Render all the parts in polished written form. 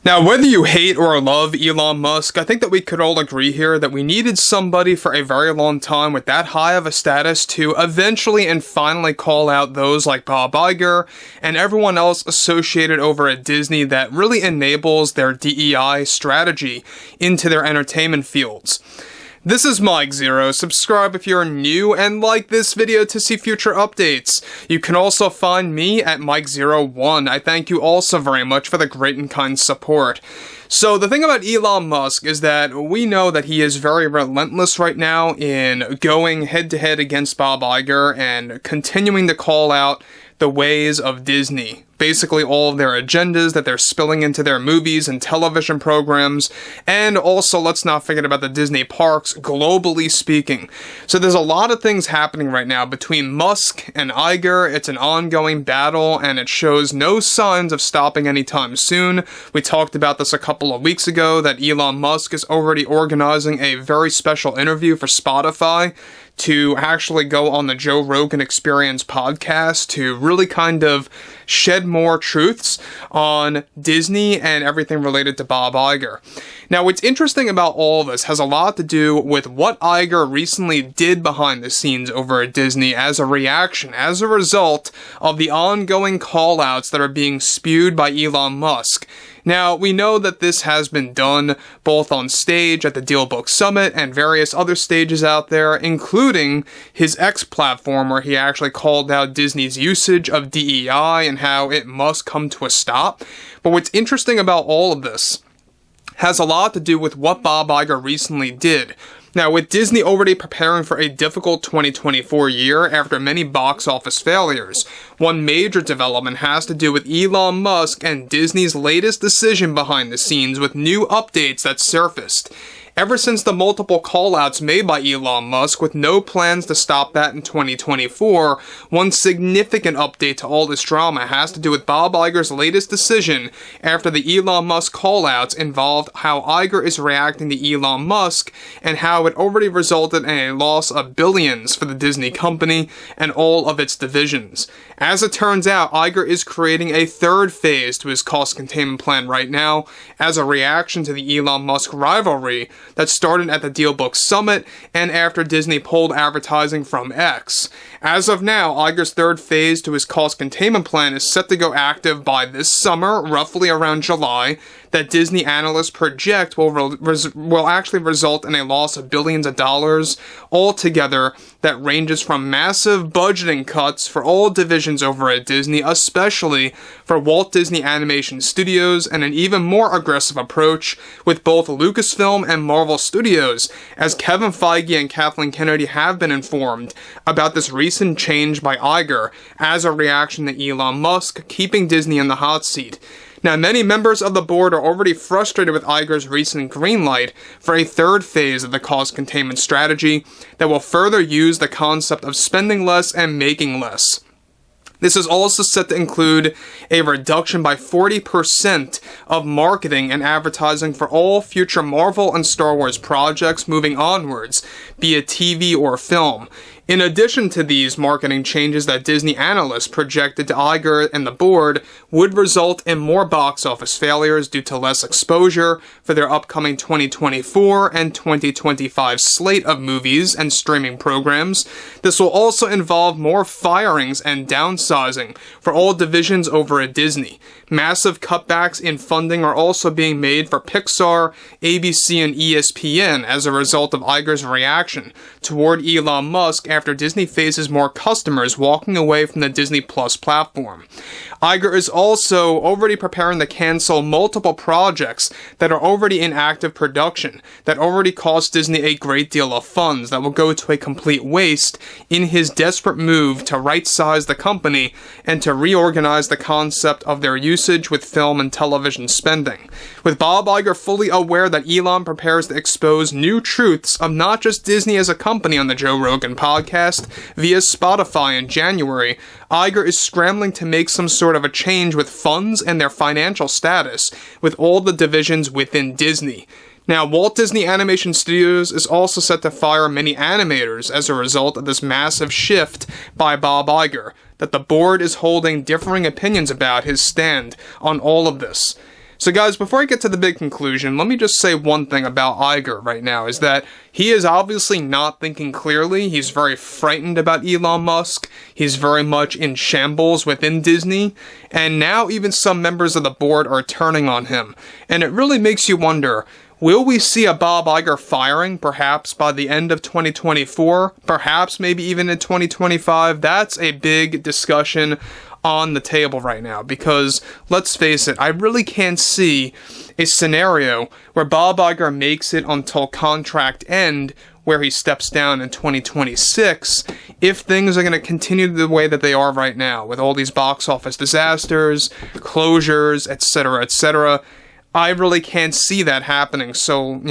Now, whether you hate or love Elon Musk, I think that we could all agree here that we needed somebody for a very long time with that high of a status to eventually and finally call out those like Bob Iger and everyone else associated over at Disney that really enables their DEI strategy into their entertainment fields. This is Mike Zero. Subscribe if you're new and like this video to see future updates. You can also find me at Mike01. I thank you all so very much for the great and kind support. So the thing about Elon Musk is that we know that he is very relentless right now in going head to head against Bob Iger and continuing to call out the ways of Disney. Basically all of their agendas that they're spilling into their movies and television programs, and also let's not forget about the Disney parks, globally speaking. So there's a lot of things happening right now between Musk and Iger. It's an ongoing battle, and it shows no signs of stopping anytime soon. We talked about this a couple of weeks ago, that Elon Musk is already organizing a very special interview for Spotify to actually go on the Joe Rogan Experience podcast to really kind of shed more truths on Disney and everything related to Bob Iger. Now, what's interesting about all of this has a lot to do with what Iger recently did behind the scenes over at Disney as a reaction, as a result of the ongoing call-outs that are being spewed by Elon Musk. Now, we know that this has been done both on stage at the DealBook Summit and various other stages out there, including his X platform, where he actually called out Disney's usage of DEI and how it must come to a stop. But what's interesting about all of this has a lot to do with what Bob Iger recently did. Now, with Disney already preparing for a difficult 2024 year after many box office failures, one major development has to do with Elon Musk and Disney's latest decision behind the scenes with new updates that surfaced. Ever since the multiple callouts made by Elon Musk with no plans to stop that in 2024, one significant update to all this drama has to do with Bob Iger's latest decision after the Elon Musk callouts involved how Iger is reacting to Elon Musk and how it already resulted in a loss of billions for the Disney company and all of its divisions. As it turns out, Iger is creating a third phase to his cost containment plan right now as a reaction to the Elon Musk rivalry that started at the DealBook Summit and after Disney pulled advertising from X. As of now, Iger's third phase to his cost containment plan is set to go active by this summer, roughly around July, that Disney analysts project will actually result in a loss of billions of dollars altogether that ranges from massive budgeting cuts for all divisions over at Disney, especially for Walt Disney Animation Studios, and an even more aggressive approach with both Lucasfilm and Marvel Studios, as Kevin Feige and Kathleen Kennedy have been informed about this recent change by Iger as a reaction to Elon Musk keeping Disney in the hot seat. Now, many members of the board are already frustrated with Iger's recent green light for a third phase of the cost containment strategy that will further use the concept of spending less and making less. This is also set to include a reduction by 40% of marketing and advertising for all future Marvel and Star Wars projects moving onwards, be it TV or film. In addition to these marketing changes that Disney analysts projected to Iger and the board would result in more box office failures due to less exposure for their upcoming 2024 and 2025 slate of movies and streaming programs. This will also involve more firings and downsizing for all divisions over at Disney. Massive cutbacks in funding are also being made for Pixar, ABC, and ESPN as a result of Iger's reaction toward Elon Musk after Disney faces more customers walking away from the Disney Plus platform. Iger is also already preparing to cancel multiple projects that are already in active production, that already cost Disney a great deal of funds that will go to a complete waste in his desperate move to right-size the company and to reorganize the concept of their usage with film and television spending. With Bob Iger fully aware that Elon prepares to expose new truths of not just Disney as a company on the Joe Rogan podcast via Spotify in January, Iger is scrambling to make some sort of a change with funds and their financial status with all the divisions within Disney. Now, Walt Disney Animation Studios is also set to fire many animators as a result of this massive shift by Bob Iger, that the board is holding differing opinions about his stand on all of this. So guys, before I get to the big conclusion, let me just say one thing about Iger right now, is that he is obviously not thinking clearly. He's very frightened about Elon Musk. He's very much in shambles within Disney. And now even some members of the board are turning on him. And it really makes you wonder, will we see a Bob Iger firing perhaps by the end of 2024? Perhaps maybe even in 2025? That's a big discussion on the table right now, because let's face it, I really can't see a scenario where Bob Iger makes it until contract end, where he steps down in 2026, if things are going to continue the way that they are right now, with all these box office disasters, closures, etc., etc. I really can't see that happening so,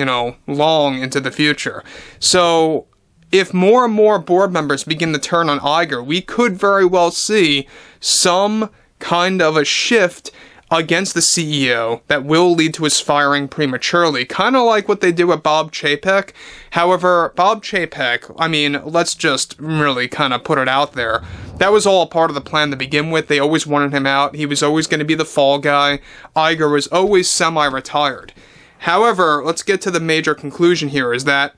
long into the future. So if more and more board members begin to turn on Iger, we could very well see some kind of a shift against the CEO that will lead to his firing prematurely, kind of like what they did with Bob Chapek. However, Bob Chapek, let's just really kind of put it out there, that was all a part of the plan to begin with. They always wanted him out. He was always going to be the fall guy. Iger was always semi-retired. However, let's get to the major conclusion here, is that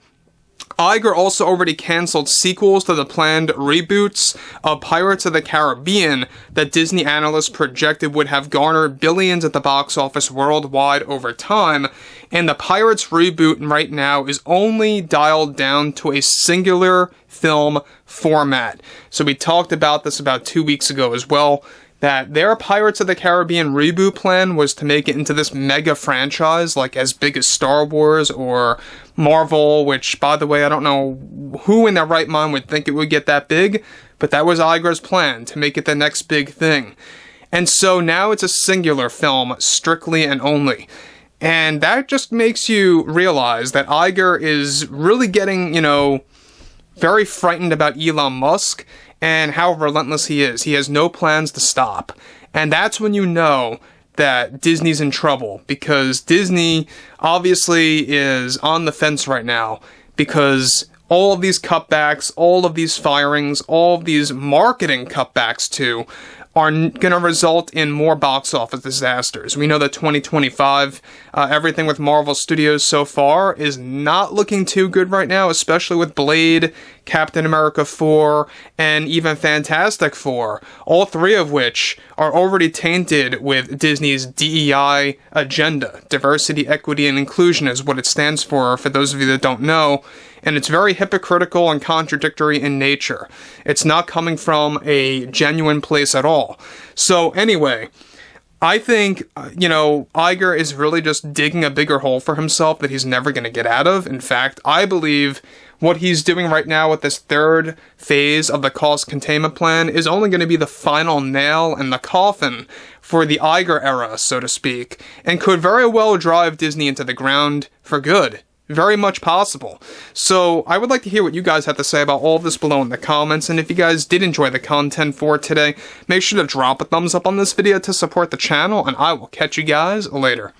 Iger also already canceled sequels to the planned reboots of Pirates of the Caribbean that Disney analysts projected would have garnered billions at the box office worldwide over time, and the Pirates reboot right now is only dialed down to a singular film format. So we talked about this about 2 weeks ago as well, that their Pirates of the Caribbean reboot plan was to make it into this mega franchise, like as big as Star Wars or Marvel, which, by the way, I don't know who in their right mind would think it would get that big, but that was Iger's plan, to make it the next big thing. And so now it's a singular film, strictly and only. And that just makes you realize that Iger is really getting, very frightened about Elon Musk and how relentless he is. He has no plans to stop. And that's when you know that Disney's in trouble, because Disney obviously is on the fence right now, because all of these cutbacks, all of these firings, all of these marketing cutbacks too, are going to result in more box office disasters. We know that 2025, everything with Marvel Studios so far is not looking too good right now, especially with Blade, Captain America 4, and even Fantastic Four, all three of which are already tainted with Disney's DEI agenda. Diversity, equity, and inclusion is what it stands for those of you that don't know. And it's very hypocritical and contradictory in nature. It's not coming from a genuine place at all. So anyway, I think, Iger is really just digging a bigger hole for himself that he's never going to get out of. In fact, I believe what he's doing right now with this third phase of the cost containment plan is only going to be the final nail in the coffin for the Iger era, so to speak, and could very well drive Disney into the ground for good. Very much possible. So I would like to hear what you guys have to say about all of this below in the comments, and if you guys did enjoy the content for today, make sure to drop a thumbs up on this video to support the channel, and I will catch you guys later.